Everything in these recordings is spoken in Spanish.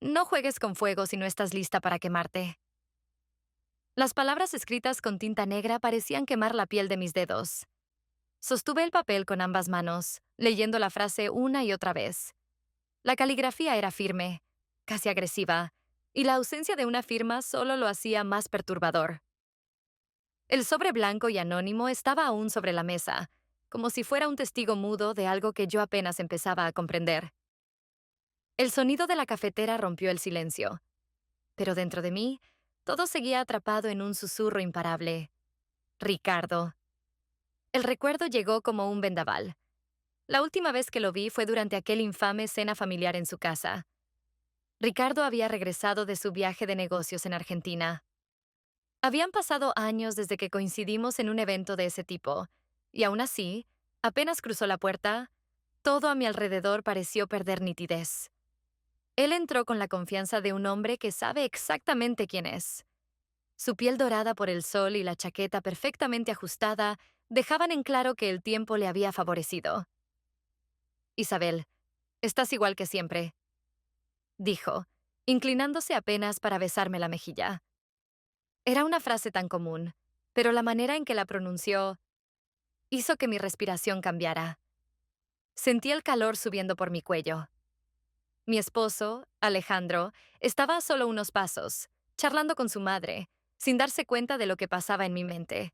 No juegues con fuego si no estás lista para quemarte. Las palabras escritas con tinta negra parecían quemar la piel de mis dedos. Sostuve el papel con ambas manos, leyendo la frase una y otra vez. La caligrafía era firme, casi agresiva, y la ausencia de una firma solo lo hacía más perturbador. El sobre blanco y anónimo estaba aún sobre la mesa, como si fuera un testigo mudo de algo que yo apenas empezaba a comprender. El sonido de la cafetera rompió el silencio, pero dentro de mí, todo seguía atrapado en un susurro imparable. Ricardo. El recuerdo llegó como un vendaval. La última vez que lo vi fue durante aquel infame cena familiar en su casa. Ricardo había regresado de su viaje de negocios en Argentina. Habían pasado años desde que coincidimos en un evento de ese tipo, y aún así, apenas cruzó la puerta, todo a mi alrededor pareció perder nitidez. Él entró con la confianza de un hombre que sabe exactamente quién es. Su piel dorada por el sol y la chaqueta perfectamente ajustada dejaban en claro que el tiempo le había favorecido. Isabel, estás igual que siempre, dijo, inclinándose apenas para besarme la mejilla. Era una frase tan común, pero la manera en que la pronunció hizo que mi respiración cambiara. Sentí el calor subiendo por mi cuello. Mi esposo, Alejandro, estaba a solo unos pasos, charlando con su madre, sin darse cuenta de lo que pasaba en mi mente.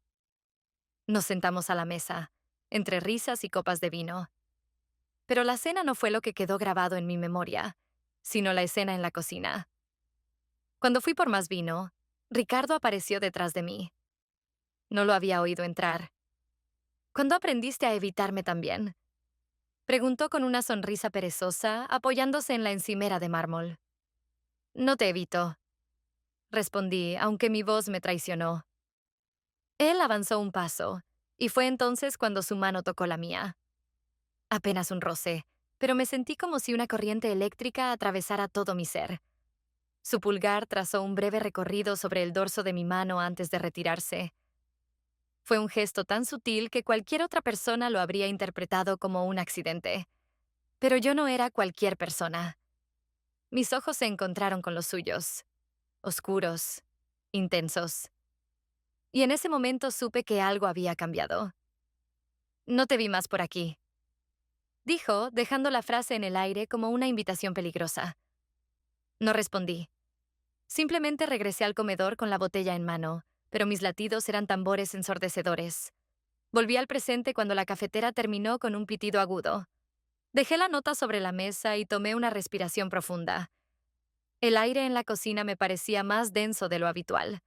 Nos sentamos a la mesa, entre risas y copas de vino. Pero la cena no fue lo que quedó grabado en mi memoria, sino la escena en la cocina. Cuando fui por más vino, Ricardo apareció detrás de mí. No lo había oído entrar. ¿Cuándo aprendiste a evitarme también? Preguntó con una sonrisa perezosa, apoyándose en la encimera de mármol. No te evito, respondí, aunque mi voz me traicionó. Él avanzó un paso, y fue entonces cuando su mano tocó la mía. Apenas un roce, pero me sentí como si una corriente eléctrica atravesara todo mi ser. Su pulgar trazó un breve recorrido sobre el dorso de mi mano antes de retirarse. Fue un gesto tan sutil que cualquier otra persona lo habría interpretado como un accidente. Pero yo no era cualquier persona. Mis ojos se encontraron con los suyos, oscuros, intensos. Y en ese momento supe que algo había cambiado. No te vi más por aquí, dijo, dejando la frase en el aire como una invitación peligrosa. No respondí. Simplemente regresé al comedor con la botella en mano, pero mis latidos eran tambores ensordecedores. Volví al presente cuando la cafetera terminó con un pitido agudo. Dejé la nota sobre la mesa y tomé una respiración profunda. El aire en la cocina me parecía más denso de lo habitual.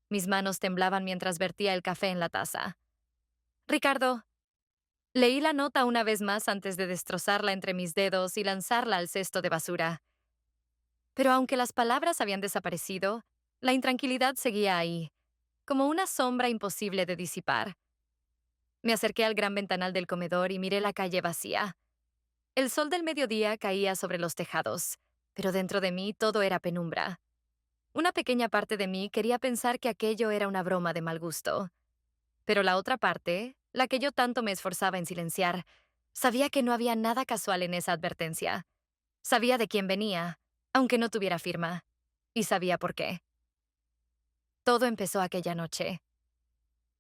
Mis manos temblaban mientras vertía el café en la taza. Ricardo, leí la nota una vez más antes de destrozarla entre mis dedos y lanzarla al cesto de basura. Pero aunque las palabras habían desaparecido, la intranquilidad seguía ahí, como una sombra imposible de disipar. Me acerqué al gran ventanal del comedor y miré la calle vacía. El sol del mediodía caía sobre los tejados, pero dentro de mí todo era penumbra. Una pequeña parte de mí quería pensar que aquello era una broma de mal gusto. Pero la otra parte, la que yo tanto me esforzaba en silenciar, sabía que no había nada casual en esa advertencia. Sabía de quién venía, aunque no tuviera firma, y sabía por qué. Todo empezó aquella noche.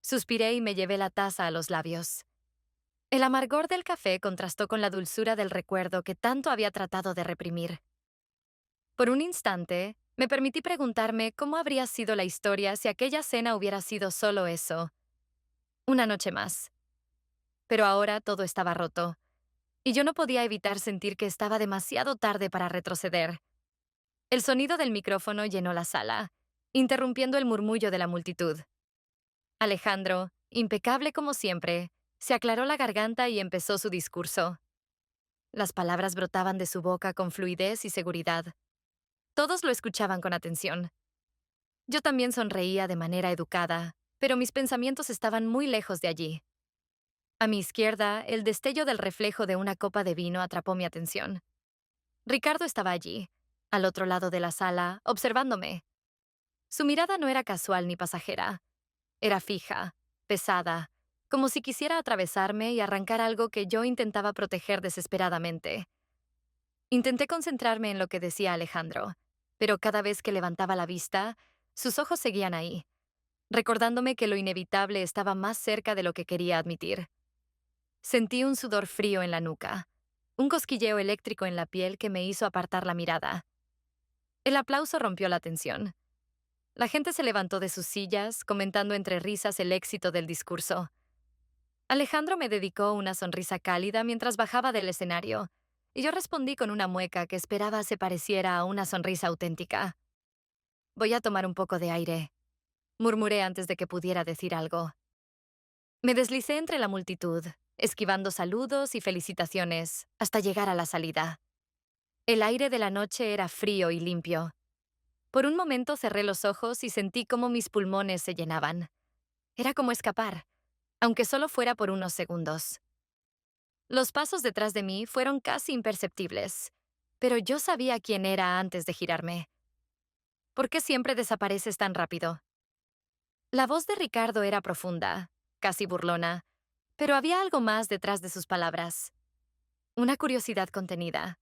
Suspiré y me llevé la taza a los labios. El amargor del café contrastó con la dulzura del recuerdo que tanto había tratado de reprimir. Por un instante, me permití preguntarme cómo habría sido la historia si aquella cena hubiera sido solo eso. Una noche más. Pero ahora todo estaba roto, y yo no podía evitar sentir que estaba demasiado tarde para retroceder. El sonido del micrófono llenó la sala, interrumpiendo el murmullo de la multitud. Alejandro, impecable como siempre, se aclaró la garganta y empezó su discurso. Las palabras brotaban de su boca con fluidez y seguridad. Todos lo escuchaban con atención. Yo también sonreía de manera educada, pero mis pensamientos estaban muy lejos de allí. A mi izquierda, el destello del reflejo de una copa de vino atrapó mi atención. Ricardo estaba allí, al otro lado de la sala, observándome. Su mirada no era casual ni pasajera. Era fija, pesada, como si quisiera atravesarme y arrancar algo que yo intentaba proteger desesperadamente. Intenté concentrarme en lo que decía Alejandro, pero cada vez que levantaba la vista, sus ojos seguían ahí, recordándome que lo inevitable estaba más cerca de lo que quería admitir. Sentí un sudor frío en la nuca, un cosquilleo eléctrico en la piel que me hizo apartar la mirada. El aplauso rompió la tensión. La gente se levantó de sus sillas, comentando entre risas el éxito del discurso. Alejandro me dedicó una sonrisa cálida mientras bajaba del escenario, y yo respondí con una mueca que esperaba se pareciera a una sonrisa auténtica. Voy a tomar un poco de aire, murmuré antes de que pudiera decir algo. Me deslicé entre la multitud, esquivando saludos y felicitaciones, hasta llegar a la salida. El aire de la noche era frío y limpio. Por un momento cerré los ojos y sentí cómo mis pulmones se llenaban. Era como escapar, aunque solo fuera por unos segundos. Los pasos detrás de mí fueron casi imperceptibles, pero yo sabía quién era antes de girarme. ¿Por qué siempre desapareces tan rápido? La voz de Ricardo era profunda, casi burlona, pero había algo más detrás de sus palabras. Una curiosidad contenida.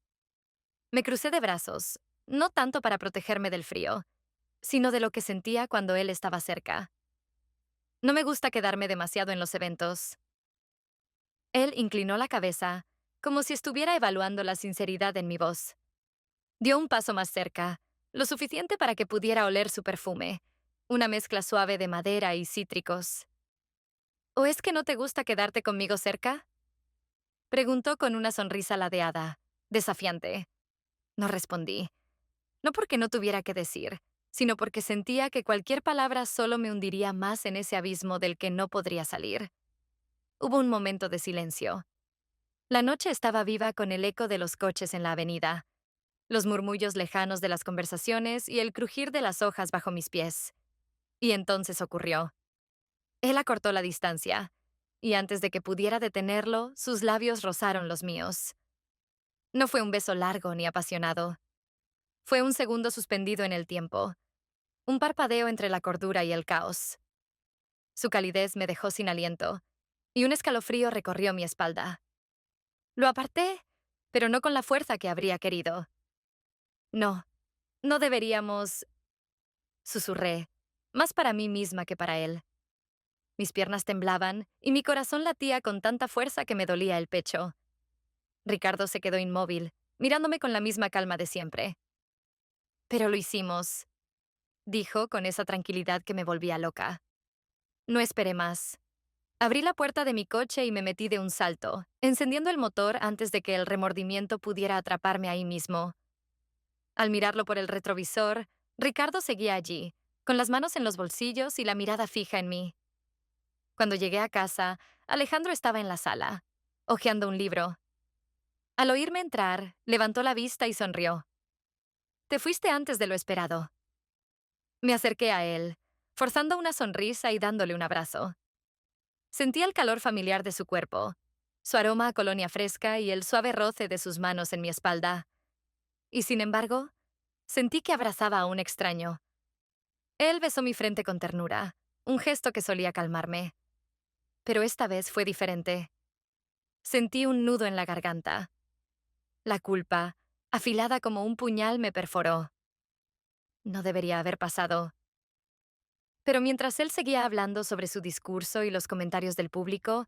Me crucé de brazos, no tanto para protegerme del frío, sino de lo que sentía cuando él estaba cerca. No me gusta quedarme demasiado en los eventos. Él inclinó la cabeza, como si estuviera evaluando la sinceridad en mi voz. Dio un paso más cerca, lo suficiente para que pudiera oler su perfume, una mezcla suave de madera y cítricos. ¿O es que no te gusta quedarte conmigo cerca? Preguntó con una sonrisa ladeada, desafiante. No respondí, no porque no tuviera que decir, sino porque sentía que cualquier palabra solo me hundiría más en ese abismo del que no podría salir. Hubo un momento de silencio. La noche estaba viva con el eco de los coches en la avenida, los murmullos lejanos de las conversaciones y el crujir de las hojas bajo mis pies. Y entonces ocurrió. Él acortó la distancia, y antes de que pudiera detenerlo, sus labios rozaron los míos. No fue un beso largo ni apasionado. Fue un segundo suspendido en el tiempo, un parpadeo entre la cordura y el caos. Su calidez me dejó sin aliento, y un escalofrío recorrió mi espalda. Lo aparté, pero no con la fuerza que habría querido. No, no deberíamos, susurré, más para mí misma que para él. Mis piernas temblaban y mi corazón latía con tanta fuerza que me dolía el pecho. Ricardo se quedó inmóvil, mirándome con la misma calma de siempre. Pero lo hicimos, dijo con esa tranquilidad que me volvía loca. No esperé más. Abrí la puerta de mi coche y me metí de un salto, encendiendo el motor antes de que el remordimiento pudiera atraparme ahí mismo. Al mirarlo por el retrovisor, Ricardo seguía allí, con las manos en los bolsillos y la mirada fija en mí. Cuando llegué a casa, Alejandro estaba en la sala, hojeando un libro. Al oírme entrar, levantó la vista y sonrió. Te fuiste antes de lo esperado. Me acerqué a él, forzando una sonrisa y dándole un abrazo. Sentí el calor familiar de su cuerpo, su aroma a colonia fresca y el suave roce de sus manos en mi espalda. Y sin embargo, sentí que abrazaba a un extraño. Él besó mi frente con ternura, un gesto que solía calmarme. Pero esta vez fue diferente. Sentí un nudo en la garganta. La culpa, afilada como un puñal, me perforó. No debería haber pasado. Pero mientras él seguía hablando sobre su discurso y los comentarios del público,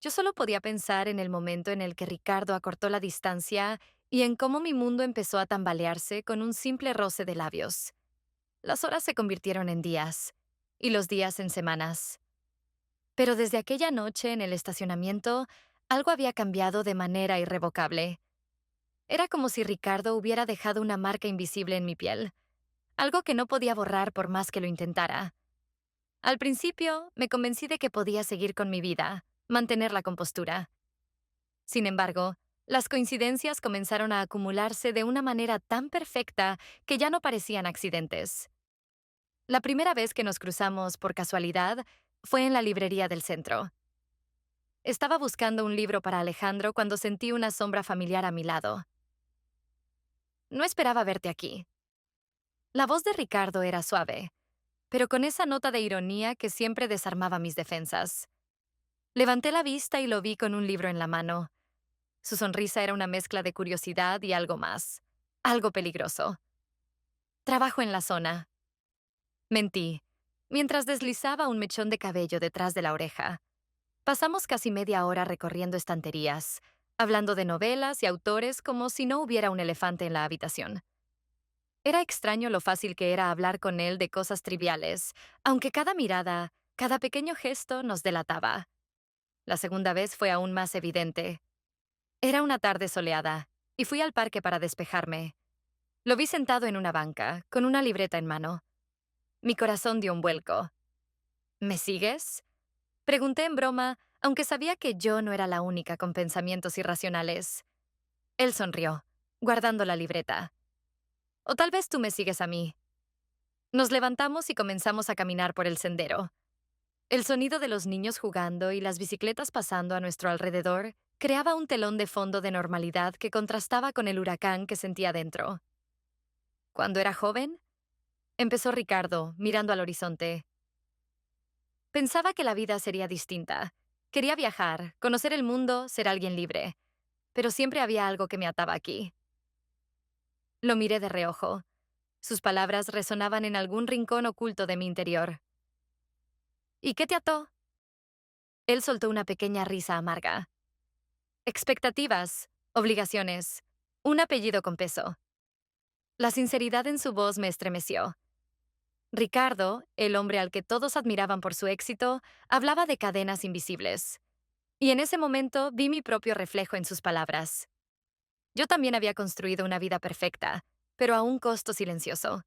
yo solo podía pensar en el momento en el que Ricardo acortó la distancia y en cómo mi mundo empezó a tambalearse con un simple roce de labios. Las horas se convirtieron en días, y los días en semanas. Pero desde aquella noche en el estacionamiento, algo había cambiado de manera irrevocable. Era como si Ricardo hubiera dejado una marca invisible en mi piel, algo que no podía borrar por más que lo intentara. Al principio, me convencí de que podía seguir con mi vida, mantener la compostura. Sin embargo, las coincidencias comenzaron a acumularse de una manera tan perfecta que ya no parecían accidentes. La primera vez que nos cruzamos por casualidad fue en la librería del centro. Estaba buscando un libro para Alejandro cuando sentí una sombra familiar a mi lado. No esperaba verte aquí. La voz de Ricardo era suave, pero con esa nota de ironía que siempre desarmaba mis defensas. Levanté la vista y lo vi con un libro en la mano. Su sonrisa era una mezcla de curiosidad y algo más. Algo peligroso. Trabajo en la zona. Mentí, mientras deslizaba un mechón de cabello detrás de la oreja. Pasamos casi media hora recorriendo estanterías, hablando de novelas y autores como si no hubiera un elefante en la habitación. Era extraño lo fácil que era hablar con él de cosas triviales, aunque cada mirada, cada pequeño gesto nos delataba. La segunda vez fue aún más evidente. Era una tarde soleada, y fui al parque para despejarme. Lo vi sentado en una banca, con una libreta en mano. Mi corazón dio un vuelco. ¿Me sigues? Pregunté en broma, aunque sabía que yo no era la única con pensamientos irracionales. Él sonrió, guardando la libreta. O tal vez tú me sigues a mí. Nos levantamos y comenzamos a caminar por el sendero. El sonido de los niños jugando y las bicicletas pasando a nuestro alrededor creaba un telón de fondo de normalidad que contrastaba con el huracán que sentía dentro. Cuando era joven, empezó Ricardo, mirando al horizonte. Pensaba que la vida sería distinta. Quería viajar, conocer el mundo, ser alguien libre. Pero siempre había algo que me ataba aquí. Lo miré de reojo. Sus palabras resonaban en algún rincón oculto de mi interior. ¿Y qué te ató? Él soltó una pequeña risa amarga. Expectativas, obligaciones, un apellido con peso. La sinceridad en su voz me estremeció. Ricardo, el hombre al que todos admiraban por su éxito, hablaba de cadenas invisibles. Y en ese momento vi mi propio reflejo en sus palabras. Yo también había construido una vida perfecta, pero a un costo silencioso.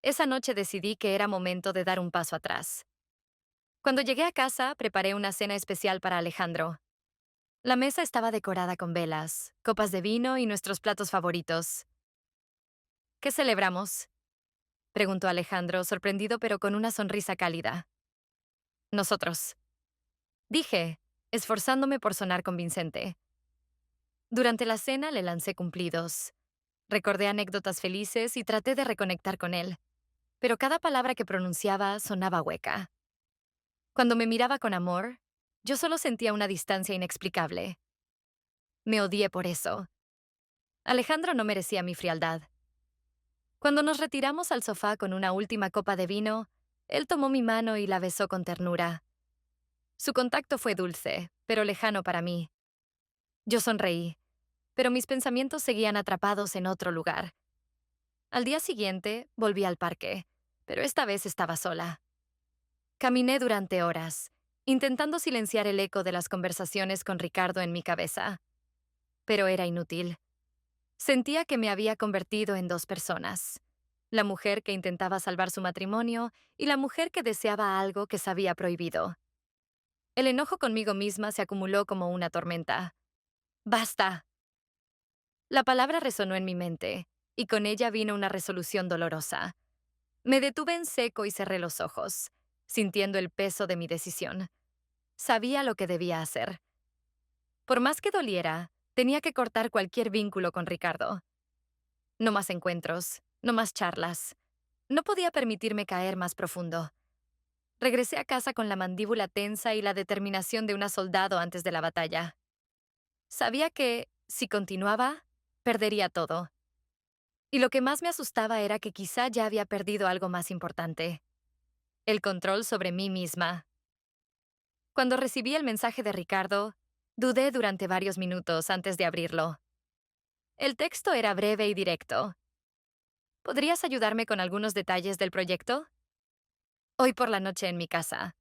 Esa noche decidí que era momento de dar un paso atrás. Cuando llegué a casa, preparé una cena especial para Alejandro. La mesa estaba decorada con velas, copas de vino y nuestros platos favoritos. ¿Qué celebramos? Preguntó Alejandro, sorprendido pero con una sonrisa cálida. Nosotros. Dije, esforzándome por sonar convincente. Durante la cena le lancé cumplidos. Recordé anécdotas felices y traté de reconectar con él, pero cada palabra que pronunciaba sonaba hueca. Cuando me miraba con amor, yo solo sentía una distancia inexplicable. Me odié por eso. Alejandro no merecía mi frialdad. Cuando nos retiramos al sofá con una última copa de vino, él tomó mi mano y la besó con ternura. Su contacto fue dulce, pero lejano para mí. Yo sonreí, pero mis pensamientos seguían atrapados en otro lugar. Al día siguiente, volví al parque, pero esta vez estaba sola. Caminé durante horas, intentando silenciar el eco de las conversaciones con Ricardo en mi cabeza. Pero era inútil. Sentía que me había convertido en dos personas. La mujer que intentaba salvar su matrimonio y la mujer que deseaba algo que sabía prohibido. El enojo conmigo misma se acumuló como una tormenta. ¡Basta! La palabra resonó en mi mente, y con ella vino una resolución dolorosa. Me detuve en seco y cerré los ojos, sintiendo el peso de mi decisión. Sabía lo que debía hacer. Por más que doliera, tenía que cortar cualquier vínculo con Ricardo. No más encuentros, no más charlas. No podía permitirme caer más profundo. Regresé a casa con la mandíbula tensa y la determinación de un soldado antes de la batalla. Sabía que, si continuaba, perdería todo. Y lo que más me asustaba era que quizá ya había perdido algo más importante: el control sobre mí misma. Cuando recibí el mensaje de Ricardo, dudé durante varios minutos antes de abrirlo. El texto era breve y directo. ¿Podrías ayudarme con algunos detalles del proyecto? Hoy por la noche en mi casa.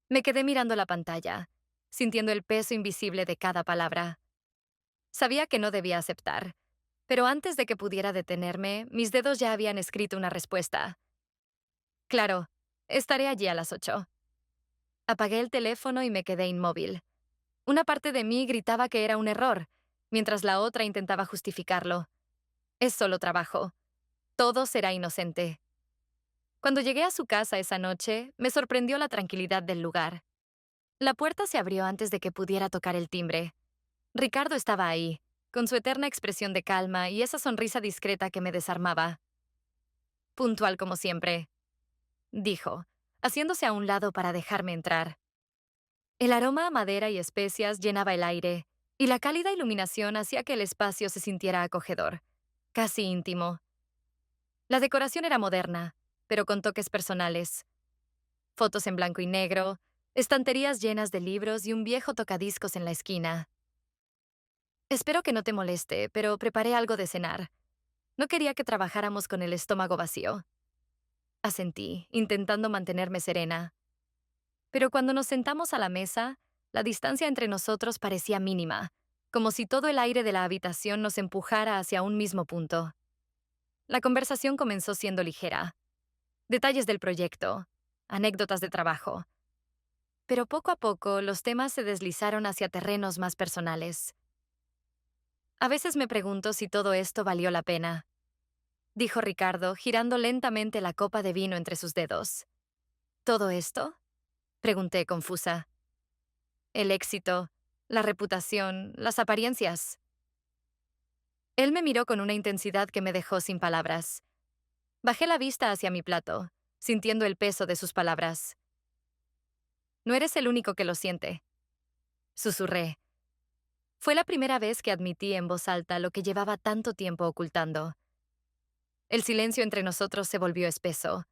Me quedé mirando la pantalla, sintiendo el peso invisible de cada palabra. Sabía que no debía aceptar, pero antes de que pudiera detenerme, mis dedos ya habían escrito una respuesta. Claro, estaré allí a las 8. Apagué el teléfono y me quedé inmóvil. Una parte de mí gritaba que era un error, mientras la otra intentaba justificarlo. Es solo trabajo. Todo será inocente. Cuando llegué a su casa esa noche, me sorprendió la tranquilidad del lugar. La puerta se abrió antes de que pudiera tocar el timbre. Ricardo estaba ahí, con su eterna expresión de calma y esa sonrisa discreta que me desarmaba. Puntual como siempre, dijo, haciéndose a un lado para dejarme entrar. El aroma a madera y especias llenaba el aire, y la cálida iluminación hacía que el espacio se sintiera acogedor, casi íntimo. La decoración era moderna, pero con toques personales. Fotos en blanco y negro, estanterías llenas de libros y un viejo tocadiscos en la esquina. Espero que no te moleste, pero preparé algo de cenar. No quería que trabajáramos con el estómago vacío. Asentí, intentando mantenerme serena. Pero cuando nos sentamos a la mesa, la distancia entre nosotros parecía mínima, como si todo el aire de la habitación nos empujara hacia un mismo punto. La conversación comenzó siendo ligera. Detalles del proyecto, anécdotas de trabajo. Pero poco a poco los temas se deslizaron hacia terrenos más personales. A veces me pregunto si todo esto valió la pena, dijo Ricardo, girando lentamente la copa de vino entre sus dedos. ¿Todo esto? Pregunté confusa. El éxito, la reputación, las apariencias. Él me miró con una intensidad que me dejó sin palabras. Bajé la vista hacia mi plato, sintiendo el peso de sus palabras. No eres el único que lo siente, susurré. Fue la primera vez que admití en voz alta lo que llevaba tanto tiempo ocultando. El silencio entre nosotros se volvió espeso.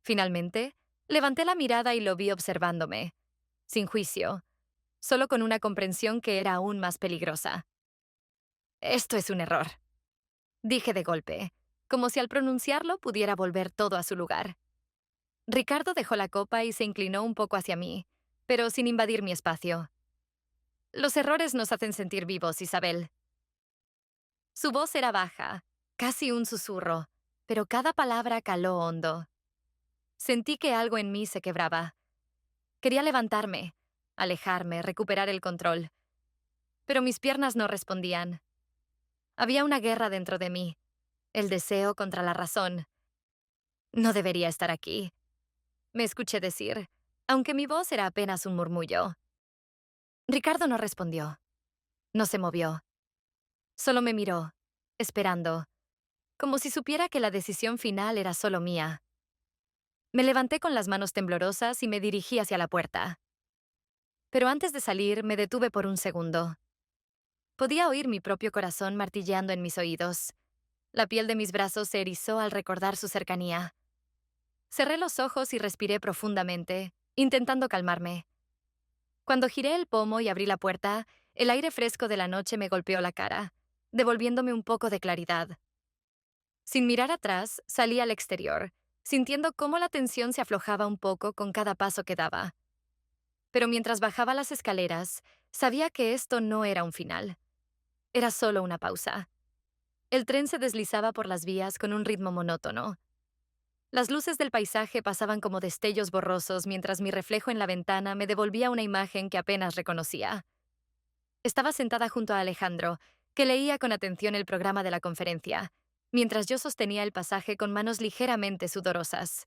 Finalmente, levanté la mirada y lo vi observándome, sin juicio, solo con una comprensión que era aún más peligrosa. Esto es un error, dije de golpe, como si al pronunciarlo pudiera volver todo a su lugar. Ricardo dejó la copa y se inclinó un poco hacia mí, pero sin invadir mi espacio. Los errores nos hacen sentir vivos, Isabel. Su voz era baja, casi un susurro, pero cada palabra caló hondo. Sentí que algo en mí se quebraba. Quería levantarme, alejarme, recuperar el control. Pero mis piernas no respondían. Había una guerra dentro de mí, el deseo contra la razón. No debería estar aquí, me escuché decir, aunque mi voz era apenas un murmullo. Ricardo no respondió. No se movió. Solo me miró, esperando, como si supiera que la decisión final era solo mía. Me levanté con las manos temblorosas y me dirigí hacia la puerta. Pero antes de salir, me detuve por un segundo. Podía oír mi propio corazón martilleando en mis oídos. La piel de mis brazos se erizó al recordar su cercanía. Cerré los ojos y respiré profundamente, intentando calmarme. Cuando giré el pomo y abrí la puerta, el aire fresco de la noche me golpeó la cara, devolviéndome un poco de claridad. Sin mirar atrás, salí al exterior, sintiendo cómo la tensión se aflojaba un poco con cada paso que daba. Pero mientras bajaba las escaleras, sabía que esto no era un final. Era solo una pausa. El tren se deslizaba por las vías con un ritmo monótono. Las luces del paisaje pasaban como destellos borrosos mientras mi reflejo en la ventana me devolvía una imagen que apenas reconocía. Estaba sentada junto a Alejandro, que leía con atención el programa de la conferencia, mientras yo sostenía el pasaje con manos ligeramente sudorosas.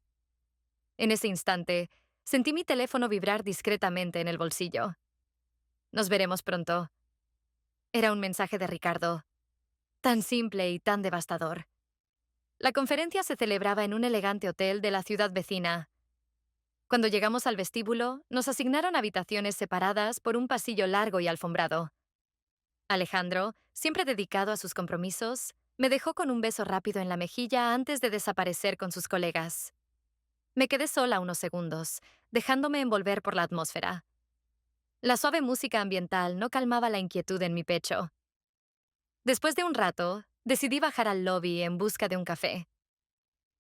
En ese instante, sentí mi teléfono vibrar discretamente en el bolsillo. Nos veremos pronto. Era un mensaje de Ricardo, tan simple y tan devastador. La conferencia se celebraba en un elegante hotel de la ciudad vecina. Cuando llegamos al vestíbulo, nos asignaron habitaciones separadas por un pasillo largo y alfombrado. Alejandro, siempre dedicado a sus compromisos, me dejó con un beso rápido en la mejilla antes de desaparecer con sus colegas. Me quedé sola unos segundos, dejándome envolver por la atmósfera. La suave música ambiental no calmaba la inquietud en mi pecho. Después de un rato, decidí bajar al lobby en busca de un café.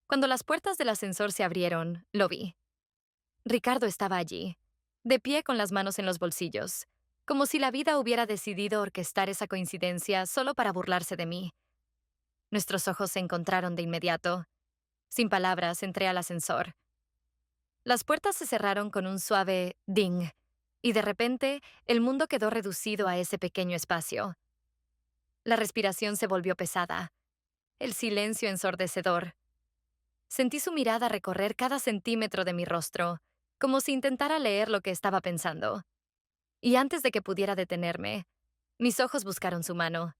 Cuando las puertas del ascensor se abrieron, lo vi. Ricardo estaba allí, de pie con las manos en los bolsillos, como si la vida hubiera decidido orquestar esa coincidencia solo para burlarse de mí. Nuestros ojos se encontraron de inmediato. Sin palabras, entré al ascensor. Las puertas se cerraron con un suave ding, y de repente el mundo quedó reducido a ese pequeño espacio. La respiración se volvió pesada, el silencio ensordecedor. Sentí su mirada recorrer cada centímetro de mi rostro, como si intentara leer lo que estaba pensando. Y antes de que pudiera detenerme, mis ojos buscaron su mano.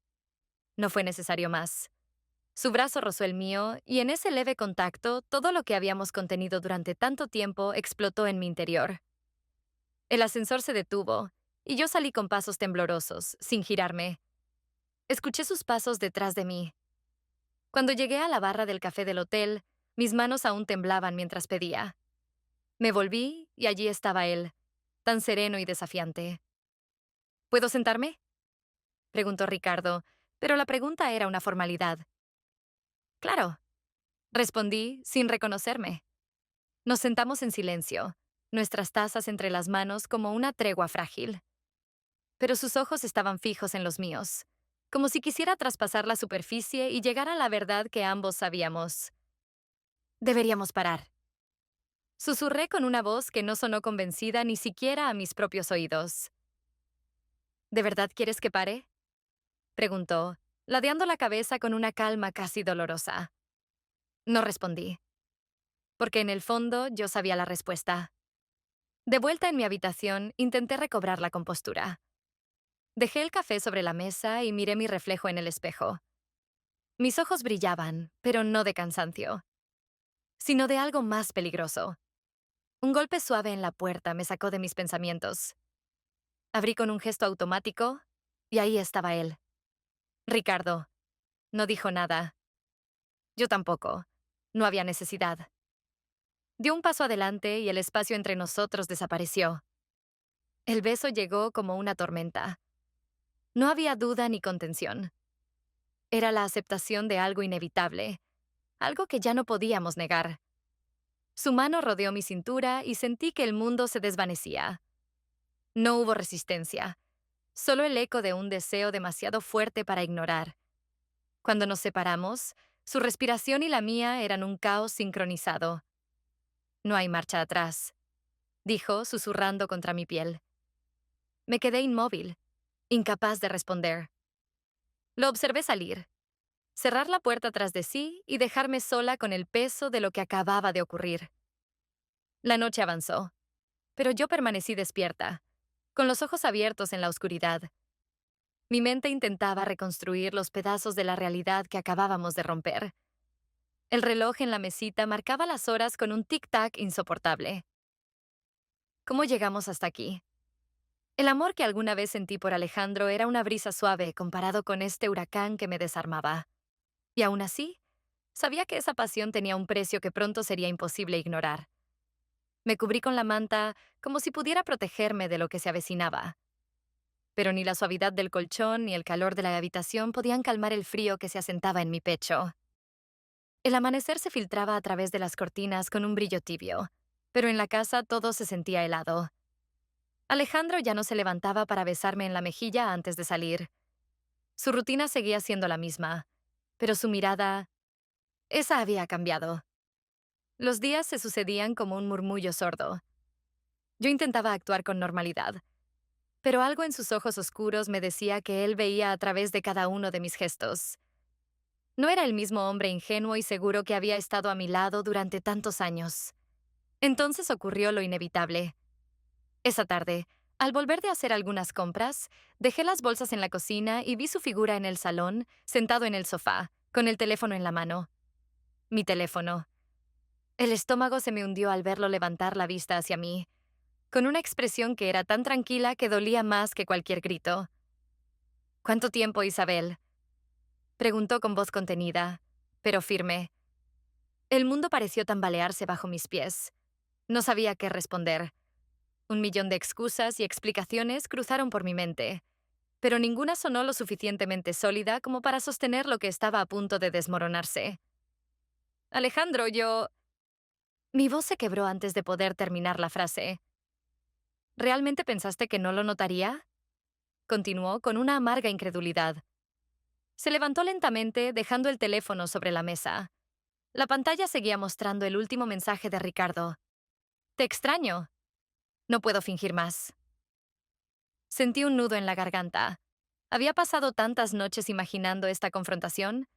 No fue necesario más. Su brazo rozó el mío, y en ese leve contacto, todo lo que habíamos contenido durante tanto tiempo explotó en mi interior. El ascensor se detuvo, y yo salí con pasos temblorosos, sin girarme. Escuché sus pasos detrás de mí. Cuando llegué a la barra del café del hotel, mis manos aún temblaban mientras pedía. Me volví y allí estaba él, tan sereno y desafiante. ¿Puedo sentarme?, preguntó Ricardo, pero la pregunta era una formalidad. Claro, respondí sin reconocerme. Nos sentamos en silencio, nuestras tazas entre las manos como una tregua frágil. Pero sus ojos estaban fijos en los míos, como si quisiera traspasar la superficie y llegar a la verdad que ambos sabíamos. Deberíamos parar. Susurré con una voz que no sonó convencida ni siquiera a mis propios oídos. ¿De verdad quieres que pare?, preguntó, ladeando la cabeza con una calma casi dolorosa. No respondí, porque en el fondo yo sabía la respuesta. De vuelta en mi habitación, intenté recobrar la compostura. Dejé el café sobre la mesa y miré mi reflejo en el espejo. Mis ojos brillaban, pero no de cansancio, sino de algo más peligroso. Un golpe suave en la puerta me sacó de mis pensamientos. Abrí con un gesto automático, y ahí estaba él. Ricardo. No dijo nada. Yo tampoco. No había necesidad. Dio un paso adelante y el espacio entre nosotros desapareció. El beso llegó como una tormenta. No había duda ni contención. Era la aceptación de algo inevitable, algo que ya no podíamos negar. Su mano rodeó mi cintura y sentí que el mundo se desvanecía. No hubo resistencia, solo el eco de un deseo demasiado fuerte para ignorar. Cuando nos separamos, su respiración y la mía eran un caos sincronizado. No hay marcha atrás, dijo, susurrando contra mi piel. Me quedé inmóvil, incapaz de responder. Lo observé salir, cerrar la puerta tras de sí y dejarme sola con el peso de lo que acababa de ocurrir. La noche avanzó, pero yo permanecí despierta, con los ojos abiertos en la oscuridad. Mi mente intentaba reconstruir los pedazos de la realidad que acabábamos de romper. El reloj en la mesita marcaba las horas con un tic-tac insoportable. ¿Cómo llegamos hasta aquí? El amor que alguna vez sentí por Alejandro era una brisa suave comparado con este huracán que me desarmaba. Y aún así, sabía que esa pasión tenía un precio que pronto sería imposible ignorar. Me cubrí con la manta como si pudiera protegerme de lo que se avecinaba. Pero ni la suavidad del colchón ni el calor de la habitación podían calmar el frío que se asentaba en mi pecho. El amanecer se filtraba a través de las cortinas con un brillo tibio, pero en la casa todo se sentía helado. Alejandro ya no se levantaba para besarme en la mejilla antes de salir. Su rutina seguía siendo la misma, pero su mirada, esa había cambiado. Los días se sucedían como un murmullo sordo. Yo intentaba actuar con normalidad, pero algo en sus ojos oscuros me decía que él veía a través de cada uno de mis gestos. No era el mismo hombre ingenuo y seguro que había estado a mi lado durante tantos años. Entonces ocurrió lo inevitable. Esa tarde, al volver de hacer algunas compras, dejé las bolsas en la cocina y vi su figura en el salón, sentado en el sofá, con el teléfono en la mano. Mi teléfono. El estómago se me hundió al verlo levantar la vista hacia mí, con una expresión que era tan tranquila que dolía más que cualquier grito. ¿Cuánto tiempo, Isabel?, preguntó con voz contenida, pero firme. El mundo pareció tambalearse bajo mis pies. No sabía qué responder. Un millón de excusas y explicaciones cruzaron por mi mente, pero ninguna sonó lo suficientemente sólida como para sostener lo que estaba a punto de desmoronarse. Alejandro, yo... Mi voz se quebró antes de poder terminar la frase. ¿Realmente pensaste que no lo notaría?, continuó con una amarga incredulidad. Se levantó lentamente, dejando el teléfono sobre la mesa. La pantalla seguía mostrando el último mensaje de Ricardo. «Te extraño. No puedo fingir más». Sentí un nudo en la garganta. Había pasado tantas noches imaginando esta confrontación,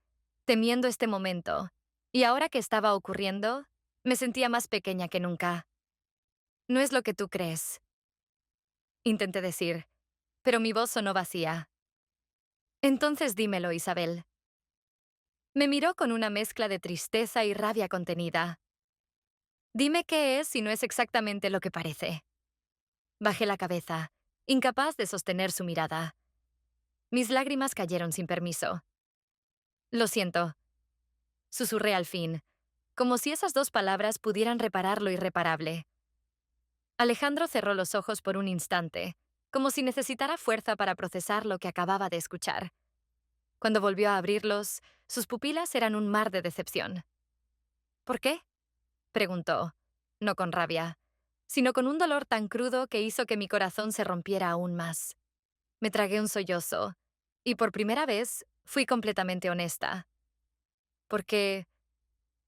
temiendo este momento, y ahora que estaba ocurriendo, me sentía más pequeña que nunca. «No es lo que tú crees», intenté decir, pero mi voz sonó vacía. «Entonces dímelo, Isabel». Me miró con una mezcla de tristeza y rabia contenida. «Dime qué es si no es exactamente lo que parece». Bajé la cabeza. incapaz de sostener su mirada. Mis lágrimas cayeron sin permiso. Lo siento, susurré al fin, como si esas dos palabras pudieran reparar lo irreparable. Alejandro cerró los ojos por un instante, como si necesitara fuerza para procesar lo que acababa de escuchar. Cuando volvió a abrirlos, sus pupilas eran un mar de decepción. ¿Por qué? Preguntó, no con rabia, sino con un dolor tan crudo que hizo que mi corazón se rompiera aún más. Me tragué un sollozo, y por primera vez fui completamente honesta. Porque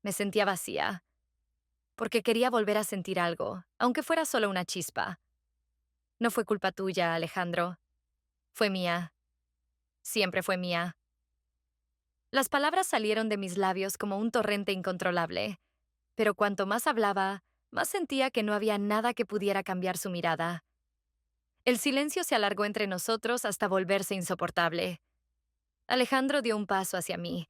me sentía vacía, porque quería volver a sentir algo, aunque fuera solo una chispa. No fue culpa tuya, Alejandro. Fue mía. Siempre fue mía. Las palabras salieron de mis labios como un torrente incontrolable, pero cuanto más hablaba, más sentía que no había nada que pudiera cambiar su mirada. El silencio se alargó entre nosotros hasta volverse insoportable. Alejandro dio un paso hacia mí,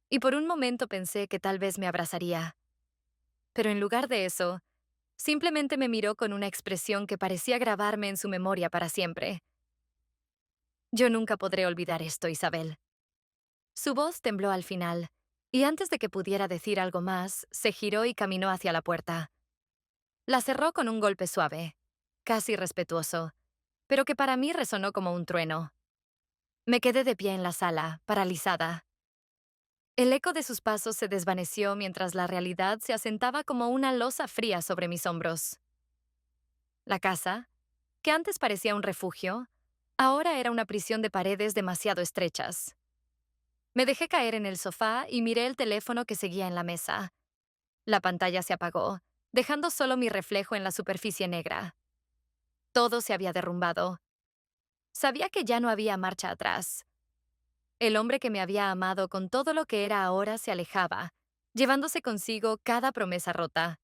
y por un momento pensé que tal vez me abrazaría. Pero en lugar de eso, simplemente me miró con una expresión que parecía grabarme en su memoria para siempre. Yo nunca podré olvidar esto, Isabel. Su voz tembló al final, y antes de que pudiera decir algo más, se giró y caminó hacia la puerta. La cerró con un golpe suave, casi respetuoso, pero que para mí resonó como un trueno. Me quedé de pie en la sala, paralizada. El eco de sus pasos se desvaneció mientras la realidad se asentaba como una losa fría sobre mis hombros. La casa, que antes parecía un refugio, ahora era una prisión de paredes demasiado estrechas. Me dejé caer en el sofá y miré el teléfono que seguía en la mesa. La pantalla se apagó, dejando solo mi reflejo en la superficie negra. Todo se había derrumbado. Sabía que ya no había marcha atrás. El hombre que me había amado con todo lo que era ahora se alejaba, llevándose consigo cada promesa rota.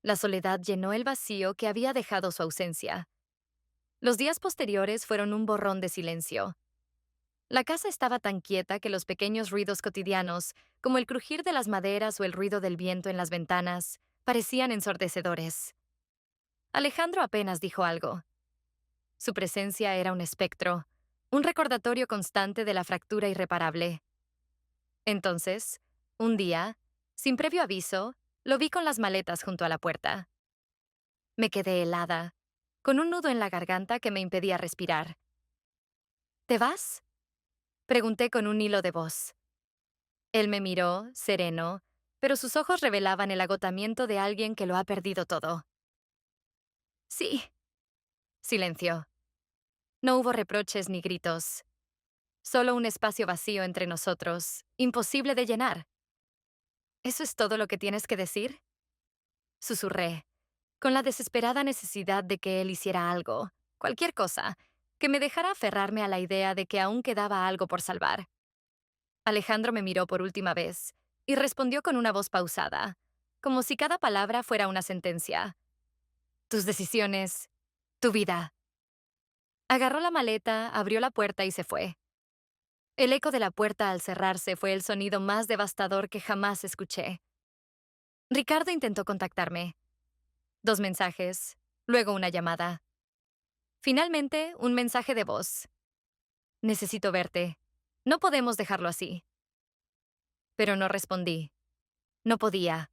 La soledad llenó el vacío que había dejado su ausencia. Los días posteriores fueron un borrón de silencio. La casa estaba tan quieta que los pequeños ruidos cotidianos, como el crujir de las maderas o el ruido del viento en las ventanas, parecían ensordecedores. Alejandro apenas dijo algo. Su presencia era un espectro, un recordatorio constante de la fractura irreparable. Entonces, un día, sin previo aviso, lo vi con las maletas junto a la puerta. Me quedé helada, con un nudo en la garganta que me impedía respirar. ¿Te vas? Pregunté con un hilo de voz. Él me miró, sereno, pero sus ojos revelaban el agotamiento de alguien que lo ha perdido todo. Sí. Silencio. No hubo reproches ni gritos. Solo un espacio vacío entre nosotros, imposible de llenar. ¿Eso es todo lo que tienes que decir? Susurré, con la desesperada necesidad de que él hiciera algo, cualquier cosa, que me dejara aferrarme a la idea de que aún quedaba algo por salvar. Alejandro me miró por última vez y respondió con una voz pausada, como si cada palabra fuera una sentencia. Tus decisiones, tu vida. Agarró la maleta, abrió la puerta y se fue. El eco de la puerta al cerrarse fue el sonido más devastador que jamás escuché. Ricardo intentó contactarme. 2 mensajes, luego una llamada. Finalmente, un mensaje de voz. Necesito verte. No podemos dejarlo así. Pero no respondí. No podía.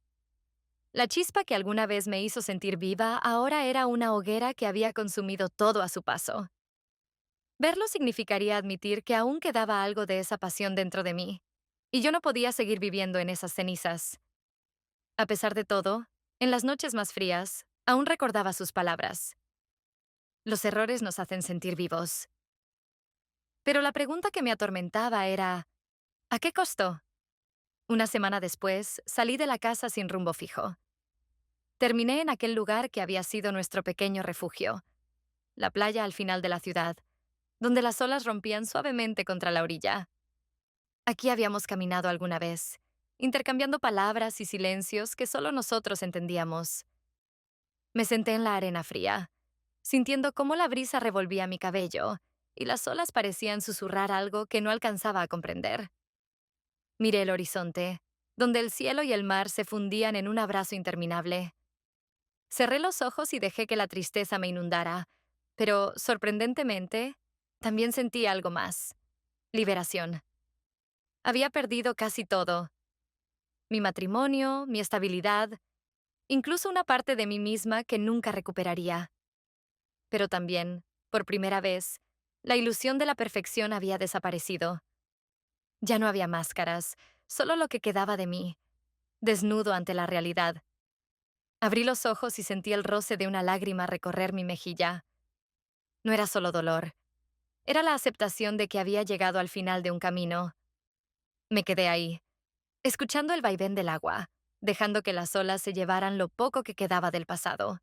La chispa que alguna vez me hizo sentir viva ahora era una hoguera que había consumido todo a su paso. Verlo significaría admitir que aún quedaba algo de esa pasión dentro de mí, y yo no podía seguir viviendo en esas cenizas. A pesar de todo, en las noches más frías, aún recordaba sus palabras. Los errores nos hacen sentir vivos. Pero la pregunta que me atormentaba era, ¿a qué costo? Una semana después, salí de la casa sin rumbo fijo. Terminé en aquel lugar que había sido nuestro pequeño refugio, la playa al final de la ciudad, donde las olas rompían suavemente contra la orilla. Aquí habíamos caminado alguna vez, intercambiando palabras y silencios que solo nosotros entendíamos. Me senté en la arena fría, sintiendo cómo la brisa revolvía mi cabello y las olas parecían susurrar algo que no alcanzaba a comprender. Miré el horizonte, donde el cielo y el mar se fundían en un abrazo interminable. Cerré los ojos y dejé que la tristeza me inundara, Pero, sorprendentemente, también sentí algo más. Liberación. Había perdido casi todo. Mi matrimonio, mi estabilidad, incluso una parte de mí misma que nunca recuperaría. Pero también, por primera vez, la ilusión de la perfección había desaparecido. Ya no había máscaras, solo lo que quedaba de mí, desnudo ante la realidad. Abrí los ojos y sentí el roce de una lágrima recorrer mi mejilla. No era solo dolor, era la aceptación de que había llegado al final de un camino. Me quedé ahí, escuchando el vaivén del agua, dejando que las olas se llevaran lo poco que quedaba del pasado.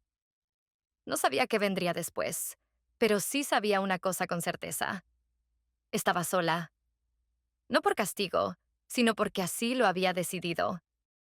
No sabía qué vendría después, pero sí sabía una cosa con certeza. Estaba sola. No por castigo, sino porque así lo había decidido.